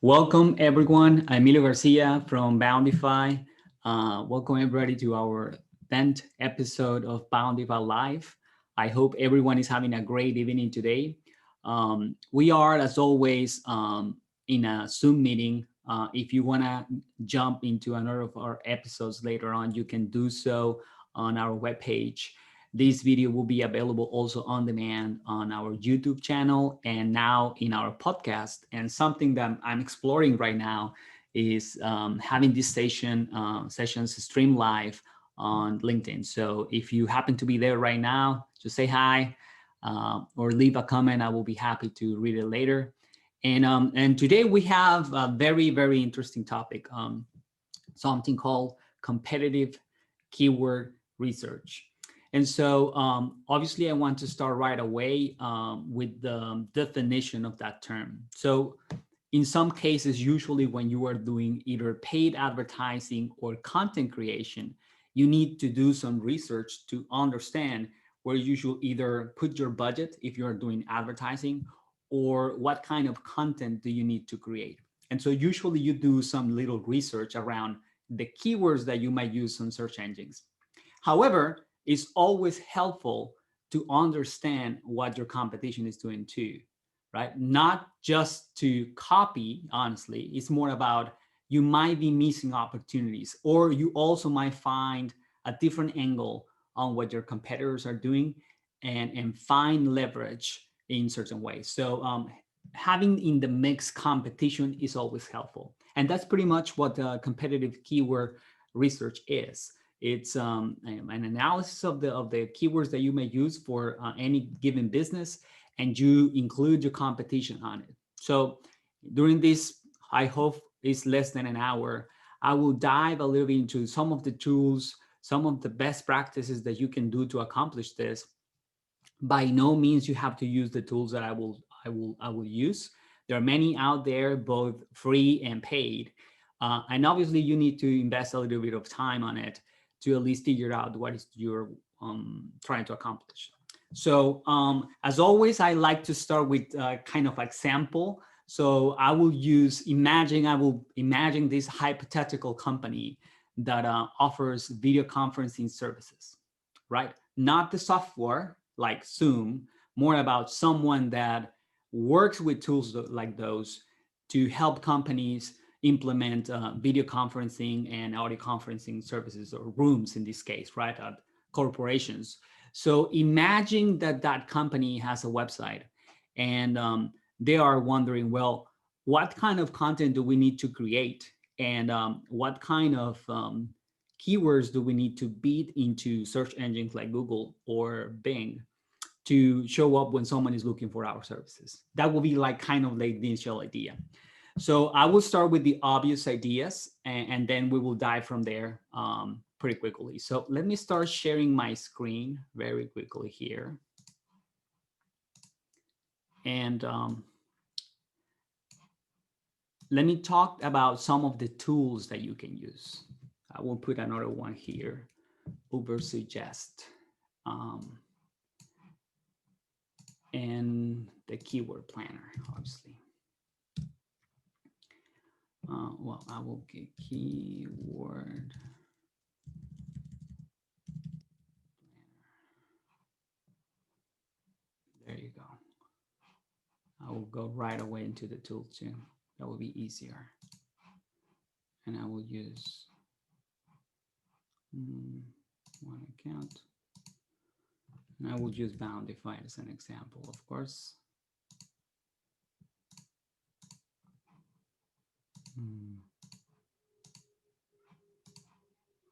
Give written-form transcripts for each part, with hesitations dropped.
Welcome everyone. I'm Emilio Garcia from Boundify. Welcome everybody to our 10th episode of Boundify Live. I hope everyone is having a great evening today. We are, as always, in a Zoom meeting. If you want to jump into another of our episodes later on, you can do so on our webpage. This video will be available also on demand on our YouTube channel and now in our podcast. And something that I'm exploring right now is having this sessions stream live on LinkedIn. So if you happen to be there right now, just say hi or leave a comment. I will be happy to read it later. And today we have a very, very interesting topic, something called competitive keyword research. And so obviously I want to start right away with the definition of that term. So in some cases, usually when you are doing either paid advertising or content creation, you need to do some research to understand where you should either put your budget if you're doing advertising, or what kind of content do you need to create. And so usually you do some little research around the keywords that you might use on search engines. However, it's always helpful to understand what your competition is doing too, right? Not just to copy, honestly. It's more about you might be missing opportunities, or you also might find a different angle on what your competitors are doing and find leverage in certain ways. So having in the mix competition is always helpful. And that's pretty much what competitive keyword research is. It's an analysis of the keywords that you may use for any given business, and you include your competition on it. So during this, I hope it's less than an hour, I will dive a little bit into some of the tools, some of the best practices that you can do to accomplish this. By no means you have to use the tools that I will use. There are many out there, both free and paid. And obviously you need to invest a little bit of time on it to at least figure out what is you're trying to accomplish. So as always, I like to start with kind of example. So I will imagine this hypothetical company that offers video conferencing services, right? Not the software like Zoom, more about someone that works with tools like those to help companies implement video conferencing and audio conferencing services, or rooms in this case, right, at corporations. So imagine that company has a website, and they are wondering, well, what kind of content do we need to create, and what kind of keywords do we need to beat into search engines like Google or Bing to show up when someone is looking for our services? That will be like kind of like the initial idea. So I will start with the obvious ideas, and then we will dive from there pretty quickly. So let me start sharing my screen very quickly here. And let me talk about some of the tools that you can use. I will put another one here, Ubersuggest, and the keyword planner, obviously. Well, I will get keyword. There you go. I will go right away into the tool too. That will be easier. And I will use one account. And I will use Boundify as an example, of course.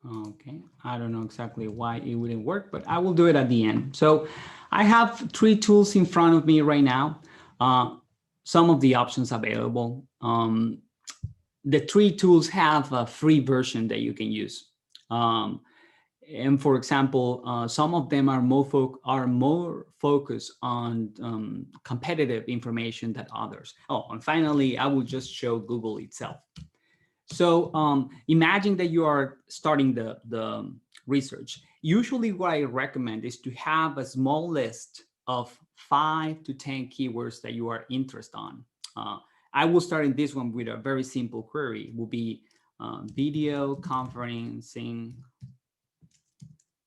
Okay, I don't know exactly why it wouldn't work, but I will do it at the end. So I have 3 tools in front of me right now. Some of the options available. The 3 tools have a free version that you can use. And for example, some of them are more focused on competitive information than others. Oh, and finally, I will just show Google itself. So imagine that you are starting the research. Usually what I recommend is to have a small list of 5 to 10 keywords that you are interested on. I will start in this one with a very simple query. It will be video conferencing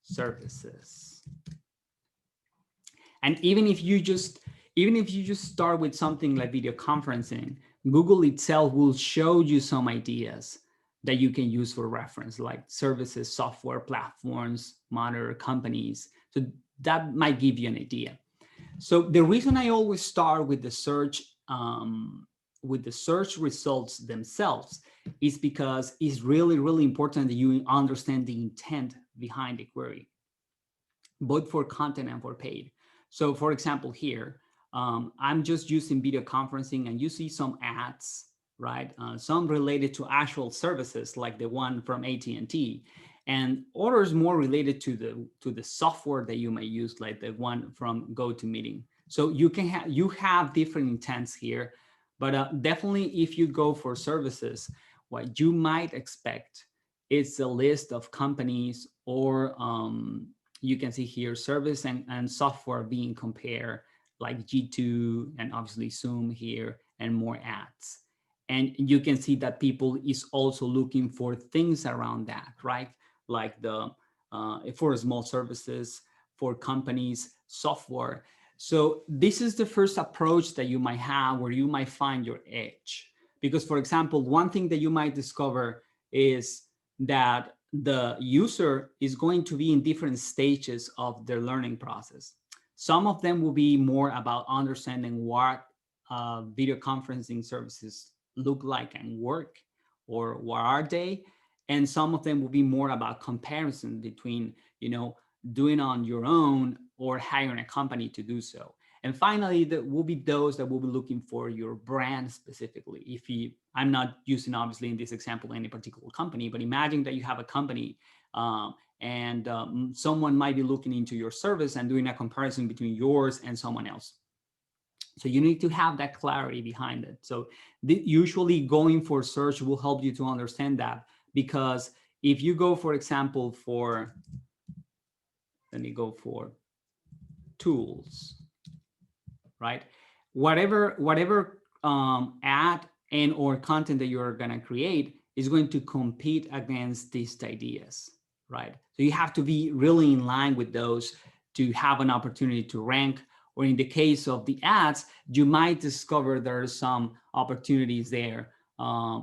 services. And even if you just start with something like video conferencing, Google itself will show you some ideas that you can use for reference, like services, software platforms, monitor companies. So that might give you an idea. So the reason I always start with the search results themselves is because it's really, really important that you understand the intent behind the query, both for content and for paid. So for example, here, I'm just using video conferencing and you see some ads, right? Some related to actual services like the one from AT&T, and others more related to the software that you may use, like the one from GoToMeeting. So you have different intents here, but definitely if you go for services, what you might expect is a list of companies or you can see here service and software being compared, like G2 and obviously Zoom here and more ads. And you can see that people is also looking for things around that, right? Like for small services, for companies, software. So this is the first approach that you might have where you might find your edge. Because for example, one thing that you might discover is that the user is going to be in different stages of their learning process. Some of them will be more about understanding what video conferencing services look like and work, or what are they. And some of them will be more about comparison between, doing on your own or hiring a company to do so. And finally, there will be those that will be looking for your brand specifically. I'm not using obviously in this example any particular company, but imagine that you have a company and someone might be looking into your service and doing a comparison between yours and someone else. So you need to have that clarity behind it. So usually going for search will help you to understand that, because if you go, for example, let me go for tools, right? Whatever ad and or content that you're going to create is going to compete against these ideas, right? So you have to be really in line with those to have an opportunity to rank. Or in the case of the ads, you might discover there are some opportunities there.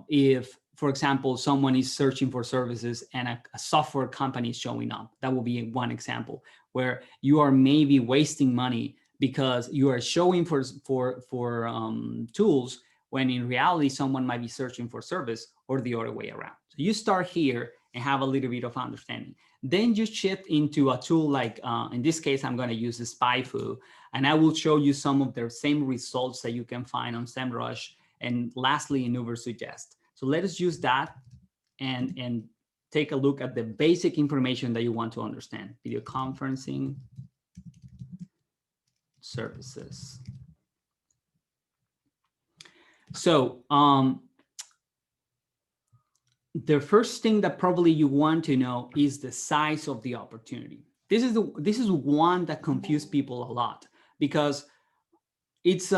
If, for example, someone is searching for services and a software company is showing up, that will be one example where you are maybe wasting money because you are showing for tools when in reality someone might be searching for service, or the other way around. So you start here and have a little bit of understanding. Then you shift into a tool like, in this case, I'm going to use the SpyFu, and I will show you some of the same results that you can find on SEMrush, and lastly in Ubersuggest. So let us use that and take a look at the basic information that you want to understand. Video conferencing services. So the first thing that probably you want to know is the size of the opportunity. This is one that confuses people a lot, because it's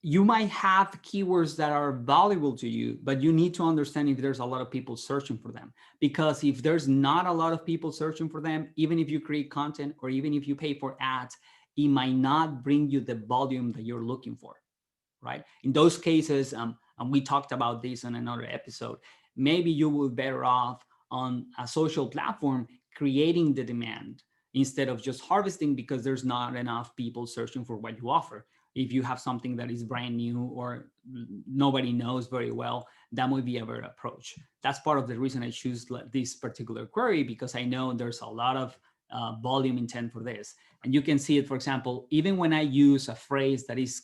you might have keywords that are valuable to you, but you need to understand if there's a lot of people searching for them. Because if there's not a lot of people searching for them, even if you create content or even if you pay for ads, it might not bring you the volume that you're looking for, right? In those cases, and we talked about this on another episode, maybe you will be better off on a social platform creating the demand instead of just harvesting, because there's not enough people searching for what you offer. If you have something that is brand new or nobody knows very well, that might be a better approach. That's part of the reason I choose this particular query, because I know there's a lot of volume intent for this. And you can see it, for example, even when I use a phrase that is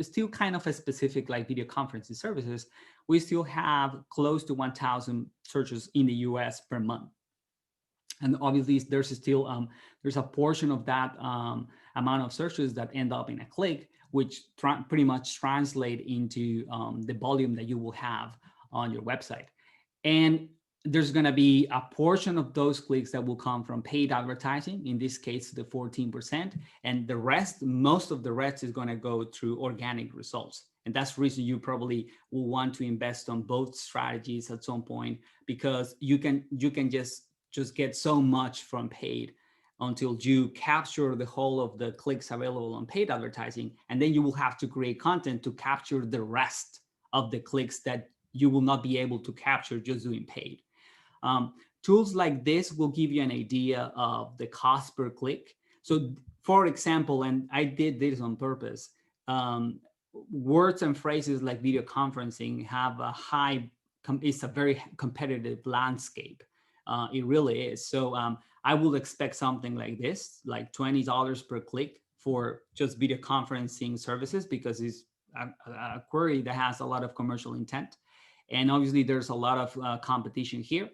still kind of a specific, like video conferencing services, we still have close to 1,000 searches in the US per month. And obviously there's still, there's a portion of that amount of searches that end up in a click, which pretty much translate into the volume that you will have on your website. And there's going to be a portion of those clicks that will come from paid advertising, in this case, the 14%, and the rest, most of the rest is going to go through organic results. And that's the reason you probably will want to invest on both strategies at some point, because you can just get so much from paid until you capture the whole of the clicks available on paid advertising. And then you will have to create content to capture the rest of the clicks that you will not be able to capture just doing paid. Um, Tools like this will give you an idea of the cost per click. So, for example, and I did this on purpose, um, words and phrases like video conferencing have a it's a very competitive landscape. It really is. So I will expect something like this, like $20 per click for just video conferencing services, because it's a query that has a lot of commercial intent. And obviously there's a lot of competition here.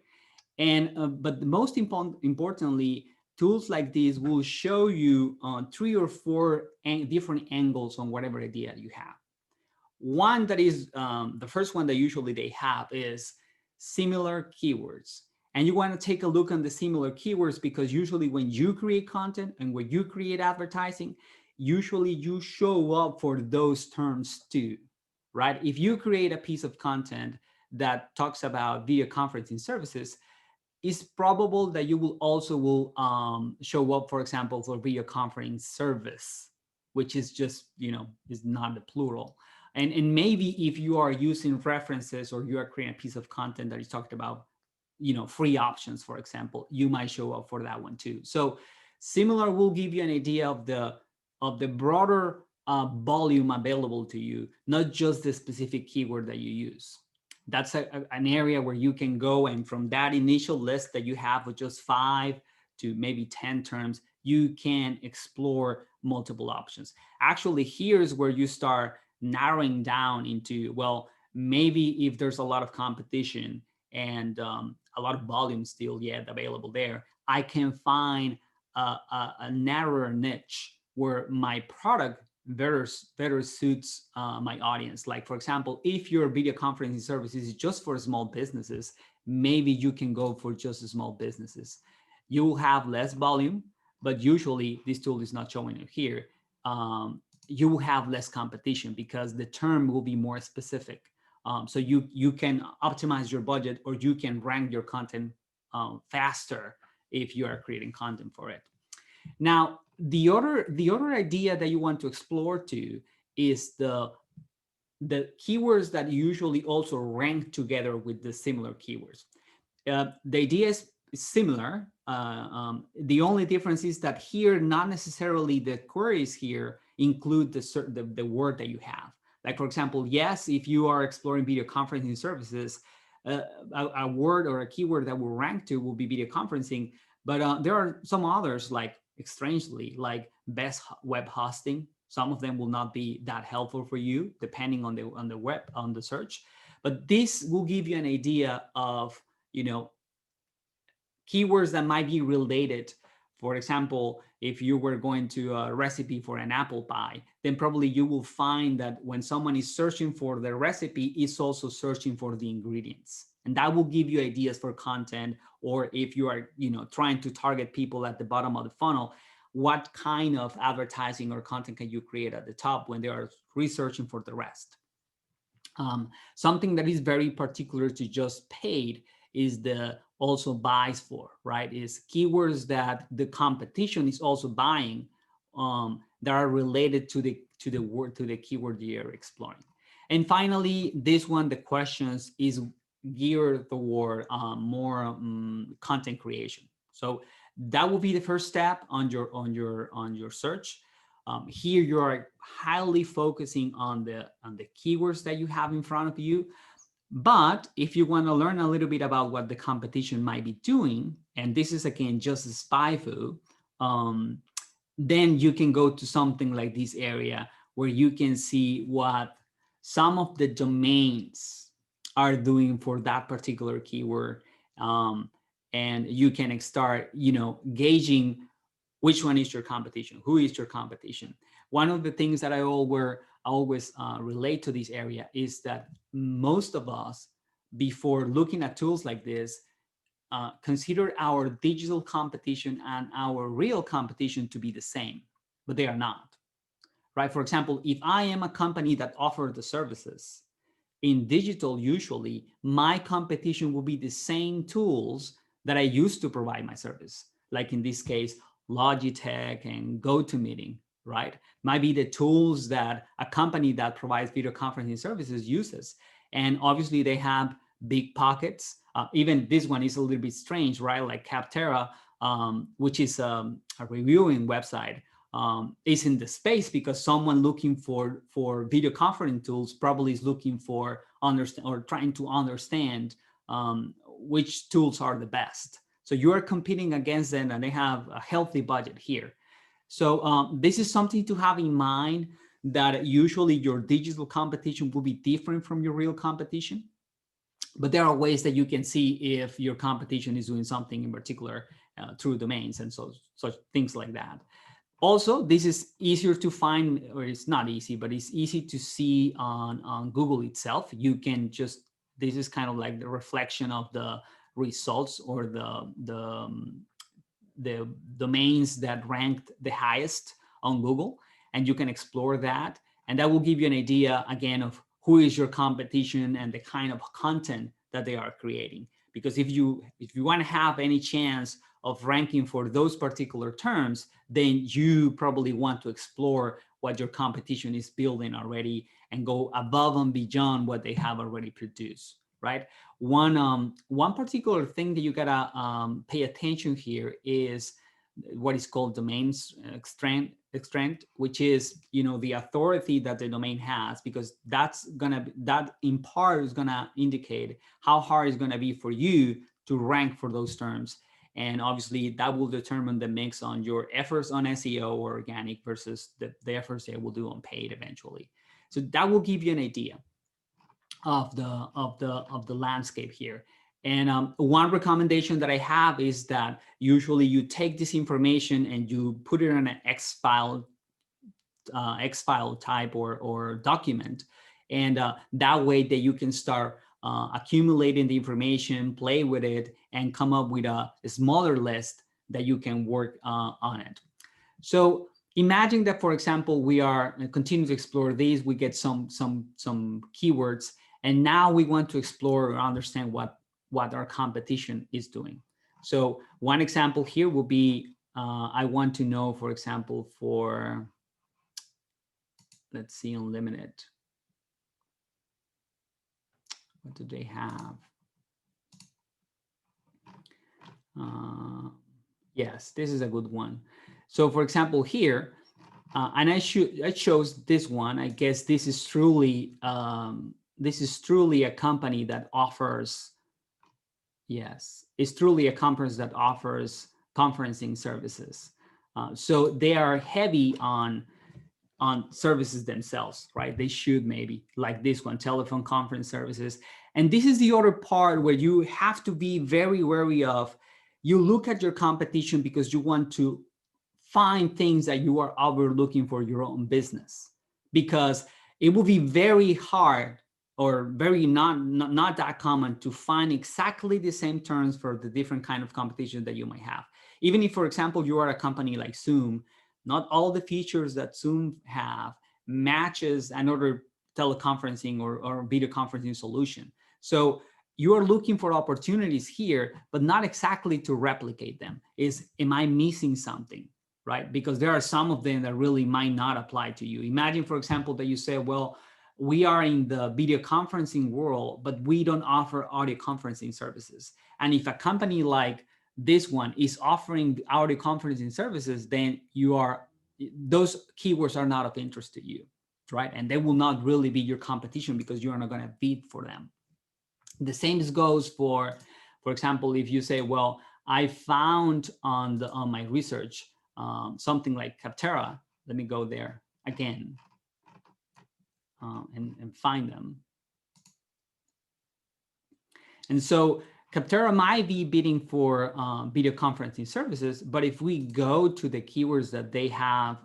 And but most importantly, tools like these will show you three or four different angles on whatever idea you have. One that is the first one that usually they have is similar keywords. And you want to take a look on the similar keywords, because usually when you create content and when you create advertising, usually you show up for those terms too, right? If you create a piece of content that talks about video conferencing services, it's probable that you will also will show up, for example, for video conferencing service, which is just, is not the plural. And maybe if you are using references or you are creating a piece of content that is talked about, free options, for example, you might show up for that one too. So similar will give you an idea of the broader volume available to you, not just the specific keyword that you use. That's an area where you can go, and from that initial list that you have with just 5 to maybe 10 terms, you can explore multiple options. Actually, here's where you start narrowing down into, well, maybe if there's a lot of competition and a lot of volume still yet available there, I can find a narrower niche where my product better suits my audience. Like, for example, if your video conferencing service is just for small businesses, maybe you can go for just small businesses. You will have less volume, but usually this tool is not showing it here. You will have less competition because the term will be more specific. So you can optimize your budget, or you can rank your content faster if you are creating content for it. Now, the other idea that you want to explore too is the keywords that usually also rank together with the similar keywords. The idea is similar. The only difference is that here, not necessarily the queries here include the word that you have. Like, for example, yes, if you are exploring video conferencing services, a word or a keyword that will rank to will be video conferencing. But there are some others, like, strangely, like best web hosting. Some of them will not be that helpful for you, depending on the web, on the search. But this will give you an idea of, keywords that might be related. For example, if you were going to a recipe for an apple pie, then probably you will find that when someone is searching for the recipe, it's also searching for the ingredients. And that will give you ideas for content. Or if you are, trying to target people at the bottom of the funnel, what kind of advertising or content can you create at the top when they are researching for the rest? Something that is very particular to just paid is the also buys for, right? Is keywords that the competition is also buying, that are related to the keyword you're exploring. And finally, this one, the questions, is geared toward more content creation. So that will be the first step on your search. Here you are highly focusing on the keywords that you have in front of you. But if you want to learn a little bit about what the competition might be doing, and this is again just a SpyFu, then you can go to something like this area where you can see what some of the domains are doing for that particular keyword, and you can start, gauging which one is your competition, who is your competition. One of the things that I always relate to this area is that most of us, before looking at tools like this, consider our digital competition and our real competition to be the same, but they are not, right? For example, if I am a company that offers the services in digital, usually my competition will be the same tools that I used to provide my service. Like in this case, Logitech and GoToMeeting, right? Might be the tools that a company that provides video conferencing services uses. And obviously they have big pockets. Even this one is a little bit strange, right? Like Capterra, which is a reviewing website, is in the space because someone looking for video conferencing tools probably is looking for understand or trying to understand which tools are the best. So you are competing against them, and they have a healthy budget here. So this is something to have in mind, that usually your digital competition will be different from your real competition. But there are ways that you can see if your competition is doing something in particular through domains and such things like that. Also, this is easier to find, or it's not easy, but it's easy to see on Google itself. You can just, this is kind of like the reflection of the results or the domains that ranked the highest on Google, and you can explore that. And that will give you an idea, again, of who is your competition and the kind of content that they are creating. Because if you want to have any chance of ranking for those particular terms, then you probably want to explore what your competition is building already and go above and beyond what they have already produced, right? One particular thing that you gotta pay attention here is what is called domain strength, which is, you know, the authority that the domain has, because that in part is gonna indicate how hard it's gonna be for you to rank for those terms. And obviously that will determine the mix on your efforts on SEO or organic versus the efforts they will do on paid eventually. So that will give you an idea of the landscape here. And one recommendation that I have is that usually you take this information and you put it in an X file type or document, and that way that you can start accumulating the information, play with it, and come up with a smaller list that you can work on it. So imagine that, for example, we are continue to explore these. We get some keywords, and now we want to explore or understand what our competition is doing. So one example here will be I want to know, for example, for, let's see, Unlimited. What do they have? Yes, this is a good one. So for example, here, and I chose this one. I guess this is truly a company that offers, yes, it's truly a company that offers conferencing services. So they are heavy on services themselves, right? They should, maybe like this one, telephone conference services. And this is the other part where you have to be very wary of. You look at your competition because you want to find things that you are overlooking for your own business, because it will be very hard or very not that common to find exactly the same terms for the different kind of competition that you might have. Even if, for example, you are a company like Zoom, not all the features that Zoom have matches another teleconferencing or video conferencing solution. So you are looking for opportunities here, but not exactly to replicate them. Am I missing something, right? Because there are some of them that really might not apply to you. Imagine, for example, that you say, well, we are in the video conferencing world, but we don't offer audio conferencing services. And if a company like this one is offering audio conferencing services, then those keywords are not of interest to you, right? And they will not really be your competition because you are not going to bid for them. The same goes for example, if you say, well, I found on my research something like Capterra. Let me go there again and find them. And so Capterra might be bidding for video conferencing services, but if we go to the keywords that they have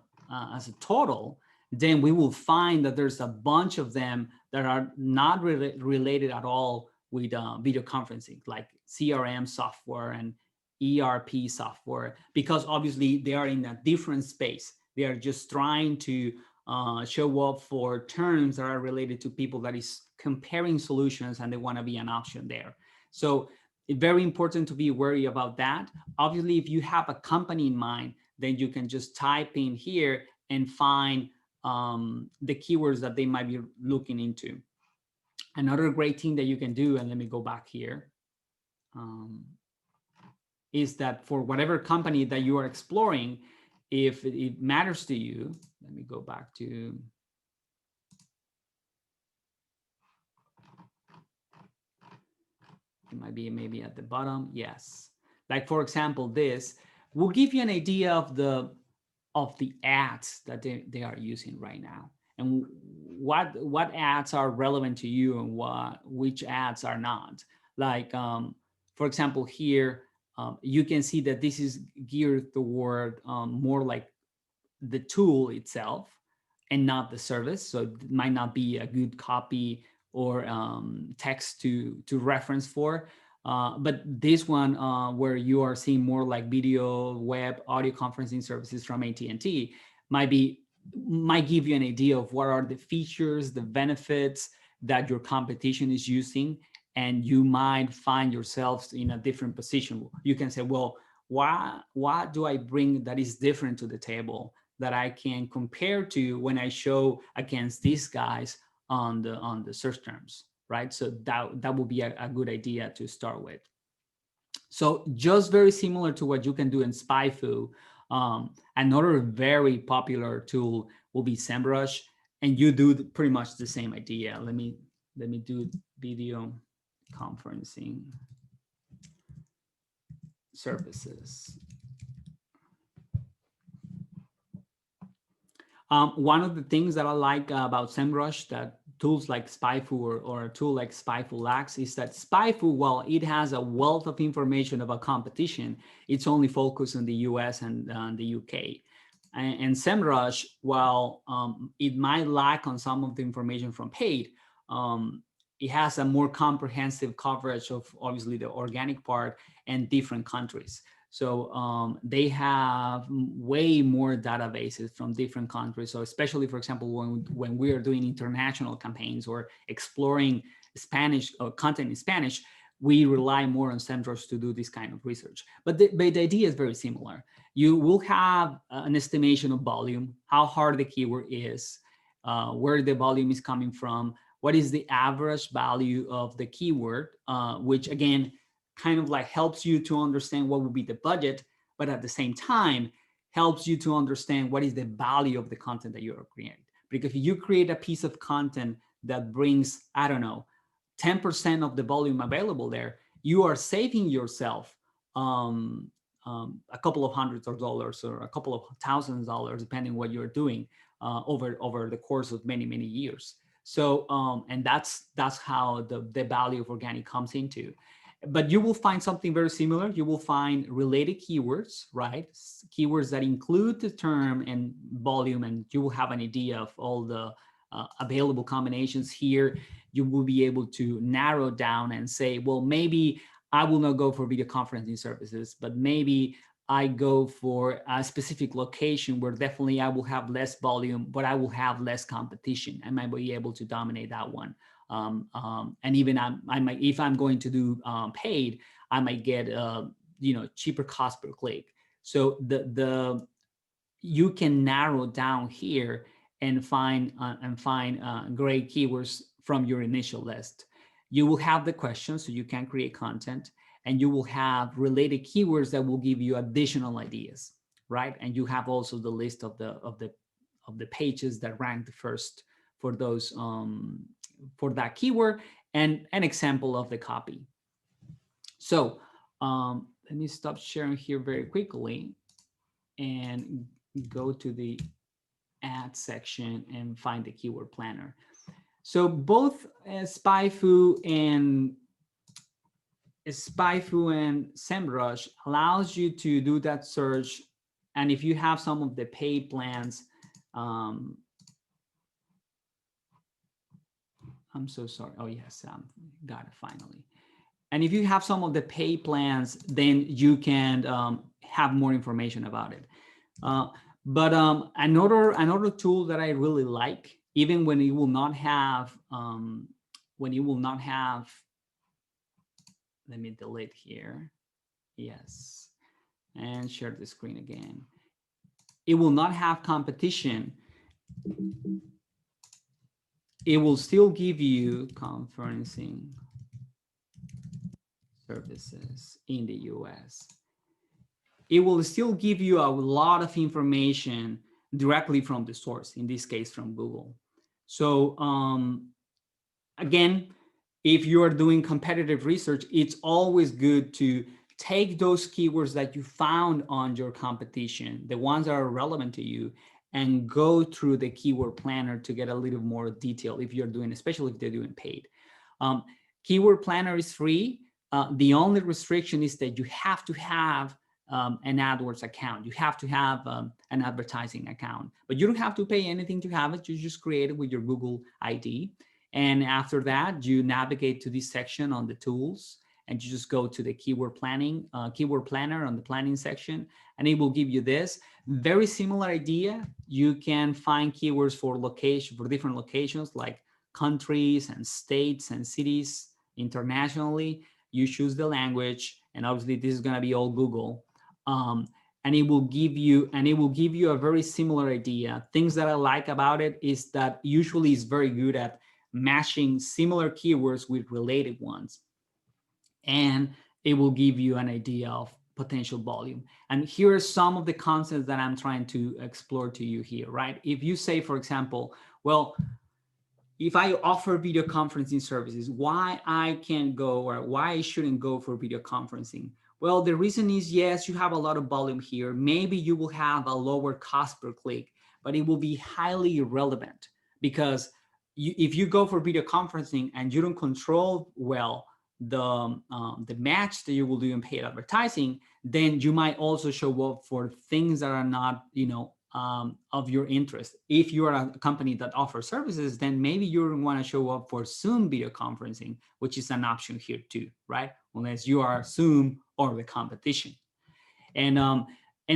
as a total, then we will find that there's a bunch of them that are not related at all with video conferencing, like CRM software and ERP software, because obviously they are in a different space. They are just trying to show up for terms that are related to people that is comparing solutions, and they want to be an option there. So it's very important to be wary about that. Obviously, if you have a company in mind, then you can just type in here and find the keywords that they might be looking into. Another great thing that you can do, and let me go back here, is that for whatever company that you are exploring, if it matters to you, let me go back to, it might be maybe at the bottom. Yes. Like for example, this will give you an idea of the ads that they are using right now, and what ads are relevant to you and which ads are not. Like for example here, you can see that this is geared toward more like the tool itself and not the service. So it might not be a good copy or text to reference for. But this one where you are seeing more like video, web, audio conferencing services from AT&T might give you an idea of what are the features, the benefits that your competition is using, and you might find yourselves in a different position. You can say, well, what do I bring that is different to the table that I can compare to when I show against these guys on the search terms, right? So that would be a good idea to start with. So just very similar to what you can do in SpyFu, another very popular tool will be SEMrush, and you do pretty much the same idea. Let me do video conferencing services. One of the things that I like about SEMrush, that tools like SpyFu or a tool like SpyFu lacks, is that SpyFu, while it has a wealth of information about competition, it's only focused on the US and the UK. And SEMrush, while it might lack on some of the information from paid, it has a more comprehensive coverage of obviously the organic part and different countries. So they have way more databases from different countries. So especially, for example, when we are doing international campaigns or exploring Spanish or content in Spanish, we rely more on SEMrush to do this kind of research. But the idea is very similar. You will have an estimation of volume, how hard the keyword is, where the volume is coming from, what is the average value of the keyword, which again, kind of like helps you to understand what would be the budget, but at the same time helps you to understand what is the value of the content that you are creating. Because if you create a piece of content that brings, I don't know, 10% of the volume available there, you are saving yourself a couple of hundreds of dollars or a couple of $1,000s, depending what you're doing over the course of many years. So and that's how the value of organic comes into. But you will find something very similar. You will find related keywords, right? Keywords that include the term and volume, and you will have an idea of all the available combinations here. You will be able to narrow down and say, well, maybe I will not go for video conferencing services, but maybe I go for a specific location where definitely I will have less volume, but I will have less competition. I might be able to dominate that one. And even I might, if I'm going to do paid, I might get cheaper cost per click. So you can narrow down here and find great keywords from your initial list. You will have the questions, so you can create content, and you will have related keywords that will give you additional ideas, right? And you have also the list of the pages that rank the first for those for that keyword, and an example of the copy. So let me stop sharing here very quickly and go to the ad section and find the keyword planner. So both SpyFu and SEMrush allows you to do that search. And if you have some of the paid plans, I'm so sorry. Oh yes, got it finally. And if you have some of the pay plans, then you can have more information about it. Uh, but another tool that I really like, even when it will not have when it will not have. Let me delete here. Yes, and share the screen again. It will not have competition. It will still give you conferencing services in the US. It will still give you a lot of information directly from the source, in this case from Google. So again, if you are doing competitive research, it's always good to take those keywords that you found on your competition, the ones that are relevant to you, and go through the keyword planner to get a little more detail if you're doing, especially if they're doing paid. Um, Keyword planner is free. The only restriction is that you have to have an AdWords account. You have to have an advertising account, but you don't have to pay anything to have it. You just create it with your Google ID. And after that, you navigate to this section on the tools, and you just go to the keyword planner on the planning section, and it will give you this very similar idea. You can find keywords for different locations like countries and states and cities internationally. You choose the language, and obviously this is going to be all Google. And it will give you a very similar idea. Things that I like about it is that usually it's very good at matching similar keywords with related ones, and it will give you an idea of potential volume. And here are some of the concepts that I'm trying to explore to you here, right? If you say, for example, well, if I offer video conferencing services, why I can't go or why I shouldn't go for video conferencing? Well, the reason is, yes, you have a lot of volume here. Maybe you will have a lower cost per click, but it will be highly irrelevant because if you go for video conferencing and you don't control well the match that you will do in paid advertising, then you might also show up for things that are not, of your interest. If you are a company that offers services, then maybe you want to show up for Zoom video conferencing, which is an option here too, right? Unless you are Zoom or the competition. And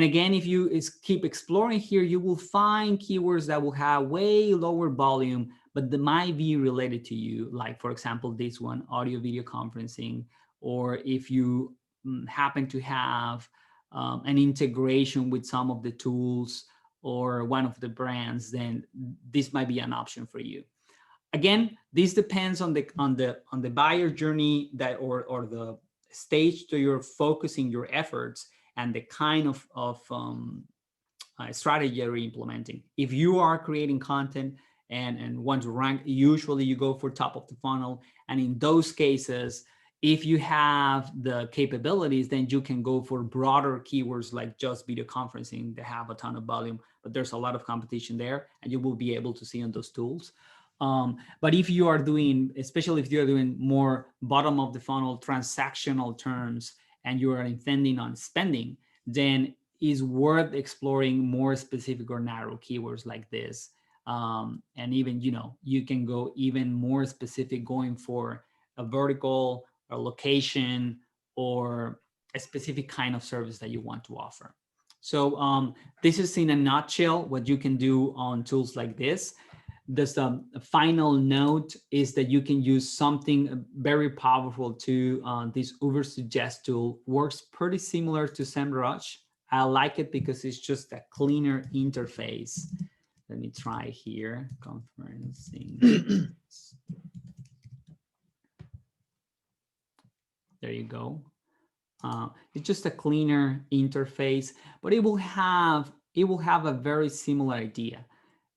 again, if you keep exploring here, you will find keywords that will have way lower volume, but that might be related to you. Like, for example, this one, audio video conferencing, or if you happen to have an integration with some of the tools or one of the brands, then this might be an option for you. Again, this depends on the buyer journey or the stage that you're focusing your efforts and the kind of strategy you're implementing. If you are creating content and want to rank, usually you go for top of the funnel. And in those cases, if you have the capabilities, then you can go for broader keywords like just video conferencing. They have a ton of volume, but there's a lot of competition there, and you will be able to see on those tools. But if you are doing, especially if you're doing more bottom of the funnel transactional terms and you are intending on spending, then it's worth exploring more specific or narrow keywords like this. And even, you can go even more specific, going for a vertical, a location, or a specific kind of service that you want to offer. So this is in a nutshell what you can do on tools like this. The final note is that you can use something very powerful to this Ubersuggest tool. Works pretty similar to SEMrush. I like it because it's just a cleaner interface. Let me try here, conferencing. There you go. It's just a cleaner interface, but it will have a very similar idea.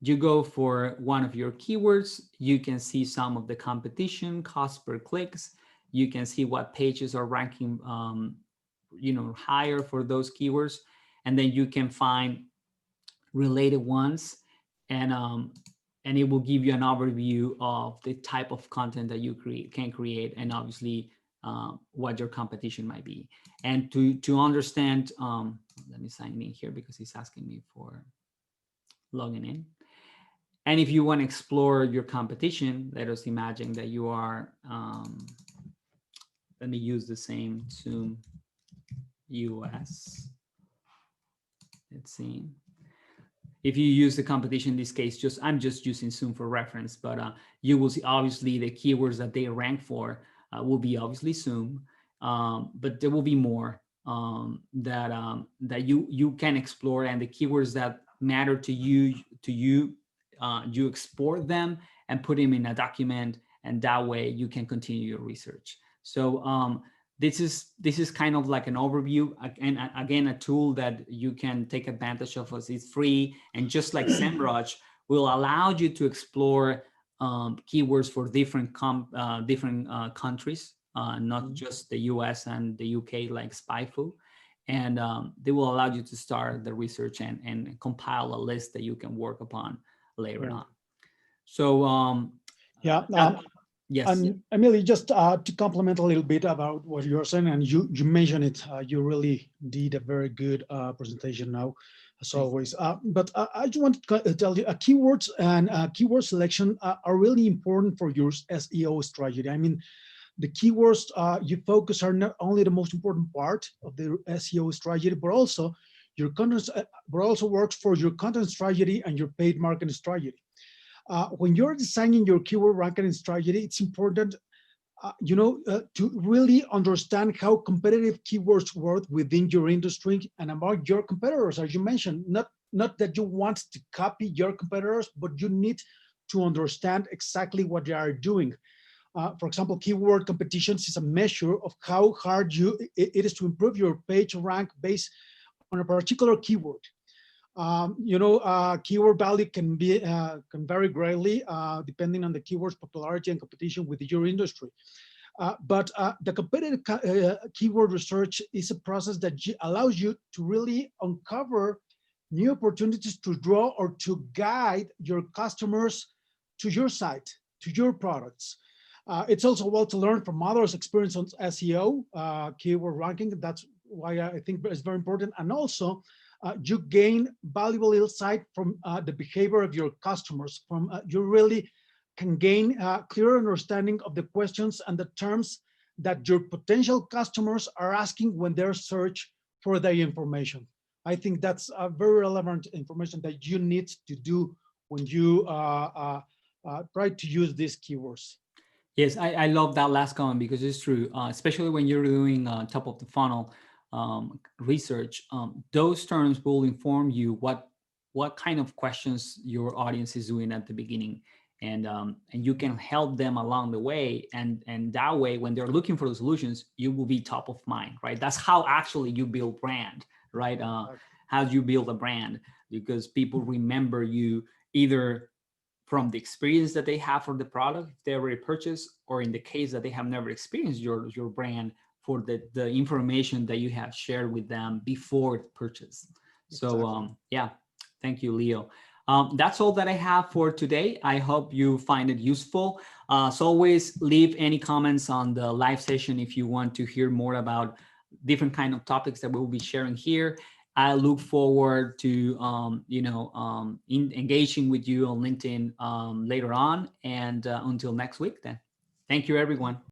You go for one of your keywords, you can see some of the competition, cost per clicks. You can see what pages are ranking, higher for those keywords, and then you can find related ones, and it will give you an overview of the type of content that you can create, and obviously what your competition might be. And to understand, let me sign in here because he's asking me for logging in. And if you want to explore your competition, let us imagine that you are, let me use the same Zoom US. Let's see. If you use the competition in this case, I'm just using Zoom for reference, but you will see obviously the keywords that they rank for will be obviously Zoom, but there will be more that you can explore, and the keywords that matter to you you export them and put them in a document, and that way you can continue your research. So this is kind of like an overview, and again, a tool that you can take advantage of as it's free, and just like SEMrush will allow you to explore keywords for different countries, not just the US and the UK like SpyFu, and they will allow you to start the research and compile a list that you can work upon later on. So Yeah. yes. And Emily, just to complement a little bit about what you're saying, and you mentioned it, you really did a very good presentation now, as always. But I just want to tell you, keywords and keyword selection are really important for your SEO strategy. I mean, the keywords you focus are not only the most important part of the SEO strategy, but also your content, but also works for your content strategy and your paid marketing strategy. When you're designing your keyword ranking strategy, it's important, to really understand how competitive keywords work within your industry and among your competitors, as you mentioned. Not that you want to copy your competitors, but you need to understand exactly what they are doing. For example, keyword competitions is a measure of how hard it is to improve your page rank based on a particular keyword. Keyword value can vary greatly depending on the keyword's popularity and competition with your industry. But the competitive keyword research is a process that allows you to really uncover new opportunities to draw or to guide your customers to your site, to your products. It's also well to learn from others' experience on SEO, keyword ranking. That's why I think it's very important. And also, you gain valuable insight from the behavior of your customers. You really can gain a clear understanding of the questions and the terms that your potential customers are asking when they search for their information. I think that's a very relevant information that you need to do when you try to use these keywords. Yes, I love that last comment because it's true, especially when you're doing top of the funnel research. Those terms will inform you what kind of questions your audience is doing at the beginning, and you can help them along the way. And that way, when they're looking for the solutions, you will be top of mind, right? That's how actually you build brand, right? How do you build a brand? Because people remember you either from the experience that they have for the product if they already purchased, or in the case that they have never experienced your brand, for the information that you have shared with them before purchase. So Exactly. yeah, thank you, Leo. That's all that I have for today. I hope you find it useful. As always, leave any comments on the live session if you want to hear more about different kind of topics that we'll be sharing here. I look forward to engaging with you on LinkedIn later on, and until next week then. Thank you, everyone.